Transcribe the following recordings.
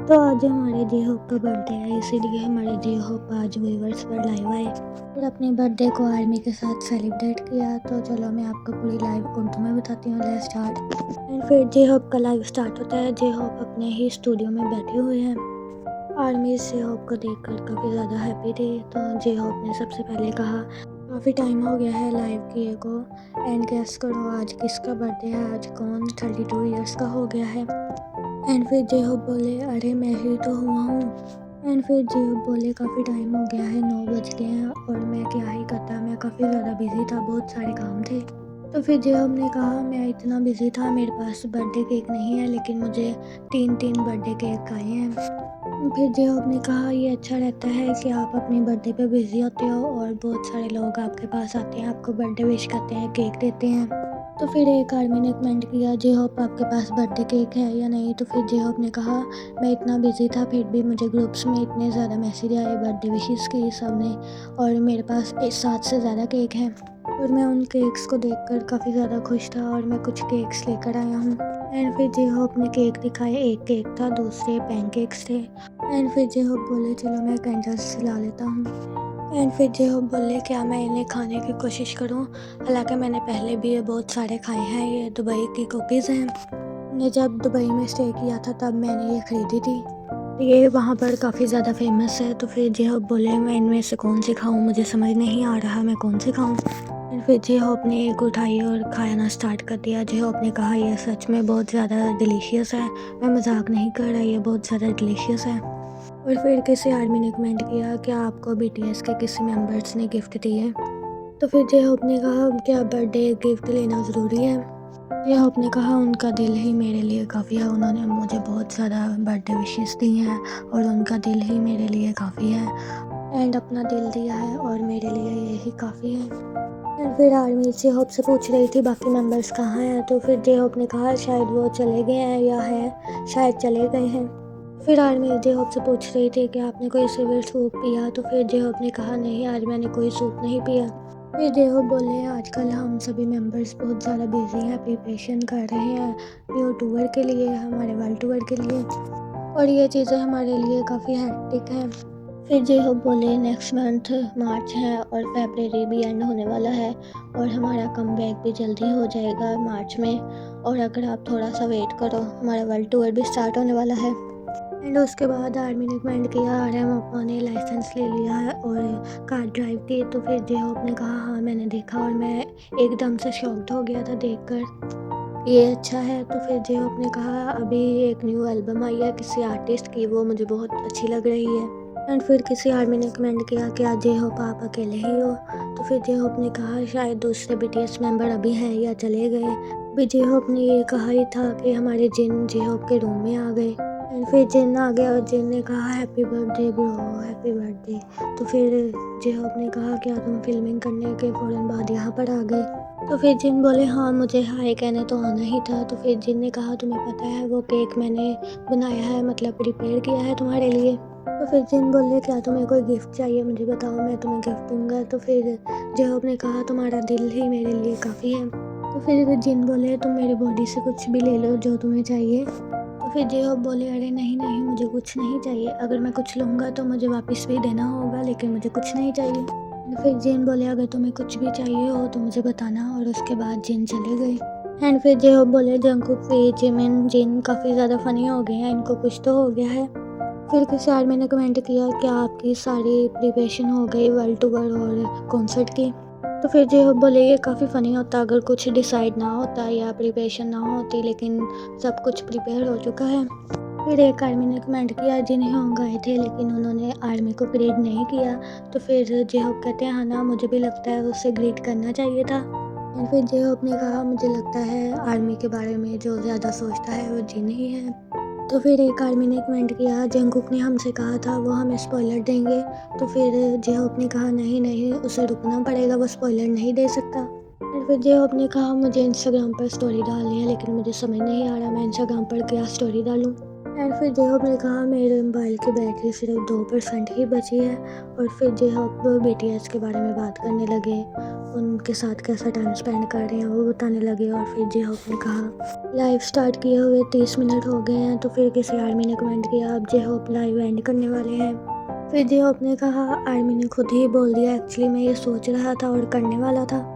तो आज हमारे जे होप का बर्थडे है, इसीलिए हमारे जे होप आज व्यूवर्स पर लाइव आए और अपने बर्थडे को आर्मी के साथ सेलिब्रेट किया। तो चलो मैं आपको पूरी लाइव उर्दू में बताती हूँ। Let's start. एंड फिर जे होप का लाइव स्टार्ट होता है। जे होप अपने ही स्टूडियो में बैठे हुए हैं। आर्मी जे होप को देखकर काफ़ी ज़्यादा हैप्पी थे। तो जे होप ने सबसे पहले कहा, काफ़ी टाइम हो गया है लाइव किए को, एंड गेस करो आज किसका बर्थडे है। आज कौन 32 ईयर्स का हो गया है। एंड फिर जे होप बोले, अरे मैं ही तो हुआ हूँ। एंड फिर जे होप बोले, काफ़ी टाइम हो गया है, 9 बज गए हैं और मैं क्या ही करता, मैं काफ़ी ज़्यादा बिजी था, बहुत सारे काम थे। तो फिर जे होप ने कहा, मैं इतना बिजी था, मेरे पास बर्थडे केक नहीं है, लेकिन मुझे 3 बर्थडे केक आए हैं। फिर जे होप ने कहा, ये अच्छा रहता है कि आप अपने बर्थडे पे बिजी होते हो और बहुत सारे लोग आपके पास आते हैं, आपको बर्थडे विश करते हैं, केक देते हैं। तो फिर एक आर्मी ने कमेंट किया, जे होप आपके पास बर्थडे केक है या नहीं। तो फिर जे होप ने कहा, मैं इतना बिजी था, फिर भी मुझे ग्रुप्स में इतने ज़्यादा मैसेज आए बर्थडे विशेस की सब ने, और मेरे पास 7 से ज़्यादा केक हैं और मैं उन केक्स को देखकर काफ़ी ज़्यादा खुश था और मैं कुछ केक्स लेकर आया हूँ। एंड फिर जे होप ने केक दिखाए, एक केक था, दूसरे पैनकेक्स थे। एंड फिर जे होप बोले, चलो मैं कैंडल्स जला लेता हूँ। एंड फिर जे होप बोले, क्या मैं इन्हें खाने की कोशिश करूं। हालांकि मैंने पहले भी ये बहुत सारे खाए हैं। ये दुबई की कुकीज़ हैं। मैंने जब दुबई में स्टे किया था तब मैंने ये ख़रीदी थी। ये वहाँ पर काफ़ी ज़्यादा फेमस है। तो फिर जे होप बोले, मैं इनमें से कौन सी खाऊं, मुझे समझ नहीं आ रहा मैं कौन सी खाऊं। एंड फिर जे होप ने एक उठाई और खाना स्टार्ट कर दिया। जे होप ने कहा, यह सच में बहुत ज़्यादा डिलीशियस है, मैं मजाक नहीं कर रहा, ये बहुत ज़्यादा डिलीशियस है। और फिर किसी आर्मी ने कमेंट किया, क्या आपको बीटीएस के किसी मेंबर्स ने गिफ्ट दिए। तो फिर जे होप ने कहा, क्या बर्थडे गिफ्ट लेना ज़रूरी है। जे होप ने कहा, उनका दिल ही मेरे लिए काफ़ी है, उन्होंने मुझे बहुत ज़्यादा बर्थडे विशेस दी हैं और उनका दिल ही मेरे लिए काफ़ी है। एंड अपना दिल दिया है और मेरे लिए यही काफ़ी है। एंड फिर आर्मी जे होप से पूछ रही थी बाकी मेंबर्स कहाँ हैं। तो फिर जे होप ने कहा, शायद वो चले गए हैं या है, शायद चले गए हैं। फिर आर्मी जे होप से पूछ रही थी कि आपने कोई सिविल सूप पिया। तो फिर जे होप ने कहा, नहीं आज मैंने कोई सूप नहीं पिया। फिर जे होप बोले, आजकल हम सभी मेंबर्स बहुत ज़्यादा बिजी हैं, प्रिपरेशन कर रहे हैं न्यू टूर के लिए, हमारे वर्ल्ड टूर के लिए, और ये चीज़ें हमारे लिए काफ़ी हैक्टिक हैं। फिर जे होप बोले, नेक्स्ट मंथ मार्च है और फरवरी भी एंड होने वाला है और हमारा कमबैक भी जल्दी हो जाएगा मार्च में, और अगर आप थोड़ा सा वेट करो हमारा वर्ल्ड टूर भी स्टार्ट होने वाला है। एंड उसके बाद आर्मी ने कमेंट किया, आरएम अप्पा ने लाइसेंस ले लिया है और कार ड्राइव की। तो फिर जे होप ने कहा, हाँ मैंने देखा और मैं एकदम से शॉक्ड हो गया था देखकर, ये अच्छा है। तो फिर जे होप ने कहा, अभी एक न्यू एल्बम आई है किसी आर्टिस्ट की, वो मुझे बहुत अच्छी लग रही है। एंड फिर किसी आर्मी ने कमेंट किया, क्या जे होप आप अकेले ही हो। तो फिर जे होप ने कहा, शायद दूसरे बीटीएस मेंबर अभी हैं या चले गए। अभी जे होप ने ये कहा ही था कि हमारे जिन जे होप के रूम में आ गए। एंड फिर जिन आ गया और जिन ने कहा, happy birthday bro, happy birthday. तो फिर जे होप ने कहा, क्या तुम फिल्मिंग करने के फ़ौरन बाद यहाँ पर आ गए। तो फिर जिन बोले, हाँ मुझे हाय कहने तो आना ही था। तो फिर जिन ने कहा, तुम्हें पता है वो केक मैंने बनाया है, मतलब प्रिपेयर किया है तुम्हारे लिए। तो फिर जिन बोले, क्या तुम्हें कोई गिफ्ट चाहिए, मुझे बताओ मैं तुम्हें गिफ्ट दूंगा। तो फिर जे होप ने कहा, तुम्हारा दिल ही मेरे लिए काफ़ी है। तो फिर जिन बोले, तुम मेरी बॉडी से कुछ भी ले लो जो तुम्हें चाहिए। तो फिर जे होप बोले, अरे नहीं नहीं मुझे कुछ नहीं चाहिए, अगर मैं कुछ लूँगा तो मुझे वापस भी देना होगा, लेकिन मुझे कुछ नहीं चाहिए। फिर जिन बोले, अगर तुम्हें कुछ भी चाहिए हो तो मुझे बताना, और उसके बाद जिन चले गए। एंड फिर जे होप बोले, जंगकुक भी जिमिन जिन काफ़ी ज़्यादा फ़नी हो गए हैं, इनको कुछ तो हो गया है। फिर किसी आदमी ने कमेंट किया, क्या आपकी सारी प्रिपरेशन हो गई वर्ल्ड टूर और कॉन्सर्ट की। तो फिर जे होप बोले, ये काफ़ी फ़नी होता अगर कुछ डिसाइड ना होता या प्रिपरेशन ना होती, लेकिन सब कुछ प्रिपेयर हो चुका है। फिर एक आर्मी ने कमेंट किया, जिन्हें होंगे आए थे लेकिन उन्होंने आर्मी को ग्रीट नहीं किया। तो फिर जे होप कहते हैं, हाँ ना मुझे भी लगता है उससे ग्रीट करना चाहिए था। और फिर जे होप ने कहा, मुझे लगता है आर्मी के बारे में जो ज़्यादा सोचता है वो जिन ही है। तो फिर एक आर्मी ने कमेंट किया, जंगकुक ने हमसे कहा था वो हमें स्पॉइलर देंगे। तो फिर जे होप ने कहा, नहीं नहीं उसे रुकना पड़ेगा, वो स्पॉइलर नहीं दे सकता। और फिर जे होप ने कहा, मुझे इंस्टाग्राम पर स्टोरी डालनी है लेकिन मुझे समझ नहीं आ रहा मैं इंस्टाग्राम पर क्या स्टोरी डालूँ। एंड फिर जेहोप ने कहा मेरे मोबाइल की बैटरी सिर्फ 2% ही बची है। और फिर जेहोप बीटीएस के बारे में बात करने लगे, उनके साथ कैसा टाइम स्पेंड कर रहे हैं वो बताने लगे। और फिर जेहोप ने कहा लाइव स्टार्ट किए हुए 30 मिनट हो गए हैं। तो फिर किसी आर्मी ने कमेंट किया अब जेहोप लाइव एंड करने वाले हैं। फिर जेहोप ने कहा आर्मी ने खुद ही बोल दिया, एक्चुअली मैं ये सोच रहा था और करने वाला था।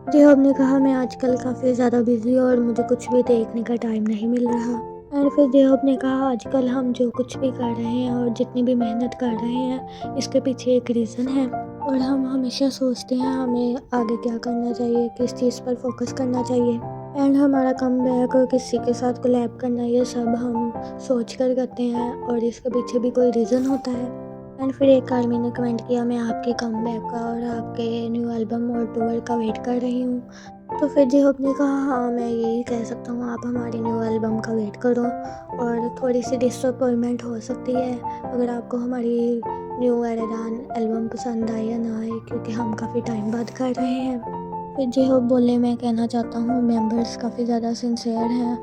जेहोप ने कहा मैं आजकल काफ़ी ज़्यादा बिजी हूँ और मुझे कुछ भी देखने का टाइम नहीं मिल रहा। एंड फिर जेहोप ने कहा आजकल हम जो कुछ भी कर रहे हैं और जितनी भी मेहनत कर रहे हैं इसके पीछे एक रीज़न है। और हम हमेशा सोचते हैं हमें आगे क्या करना चाहिए, किस चीज़ पर फोकस करना चाहिए। एंड हमारा कमबैक और किसी के साथ कोलैब करना, ये सब हम सोच कर करते हैं और इसके पीछे भी कोई रीज़न होता है। एंड फिर एक आर्मी ने कमेंट किया मैं आपके कमबैक का और आपके न्यू एल्बम और टूर का वेट कर रही हूँ। तो फिर जेहोप ने कहा हाँ मैं यही कह सकता हूँ, आप हमारी न्यू एल्बम का वेट करो और थोड़ी सी डिसअपॉइंटमेंट हो सकती है अगर आपको हमारी न्यू एरेरान एल्बम पसंद आए या ना आए, क्योंकि हम काफ़ी टाइम बाद कर रहे हैं। फिर जेहोप बोले मैं कहना चाहता हूँ मेंबर्स काफ़ी ज़्यादा सिंसियर हैं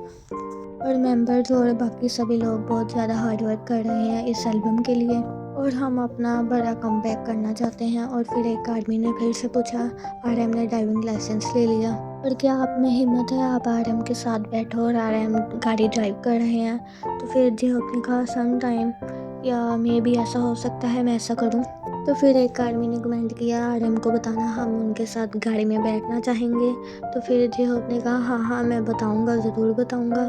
और मेंबर्स और बाकी सभी लोग बहुत ज़्यादा हार्ड वर्क कर रहे हैं इस एल्बम के लिए और हम अपना बड़ा कमबैक करना चाहते हैं। और फिर एक आदमी ने फिर से पूछा आरएम ने ड्राइविंग लाइसेंस ले लिया और क्या आप में हिम्मत है आप आरएम के साथ बैठो और आरएम गाड़ी ड्राइव कर रहे हैं। तो फिर जेहोप ने कहा सम टाइम या मे भी ऐसा हो सकता है मैं ऐसा करूं। तो फिर एक आर्मी ने कमेंट किया आरएम को बताना हम उनके साथ गाड़ी में बैठना चाहेंगे। तो फिर जेहोप ने कहा हाँ हाँ मैं बताऊंगा, ज़रूर बताऊंगा।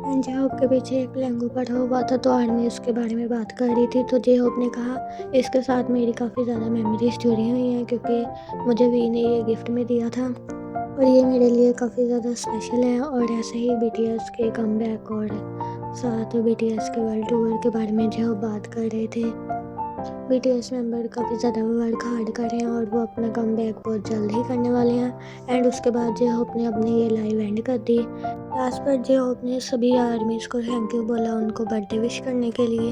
एंड जेहोप के पीछे एक लेंगू पड़ा हुआ था तो आर्मी उसके बारे में बात कर रही थी। तो जेहोप ने कहा इसके साथ मेरी काफ़ी ज़्यादा मेमोरीज जुड़ी हुई हैं क्योंकि मुझे वी ने ये गिफ्ट में दिया था और ये मेरे लिए काफ़ी ज़्यादा स्पेशल है। और ऐसे ही बीटीएस के कमबैक और साथ बीटीएस के वर्ल्ड टूर के बारे में जेहोप बात कर रहे थे। बीटीएस मेंबर काफ़ी ज़्यादा वर्क हार्ड कर रहे हैं और वो अपना कमबैक बहुत जल्द ही करने वाले हैं। एंड उसके बाद जेहोप ने अपने ये लाइव एंड कर दी। लास्ट पर जेहोप ने सभी आर्मीज़ को थैंक यू बोला उनको बर्थडे विश करने के लिए।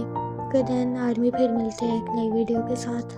फिर देन आर्मी फिर मिलते हैं एक नई वीडियो के साथ।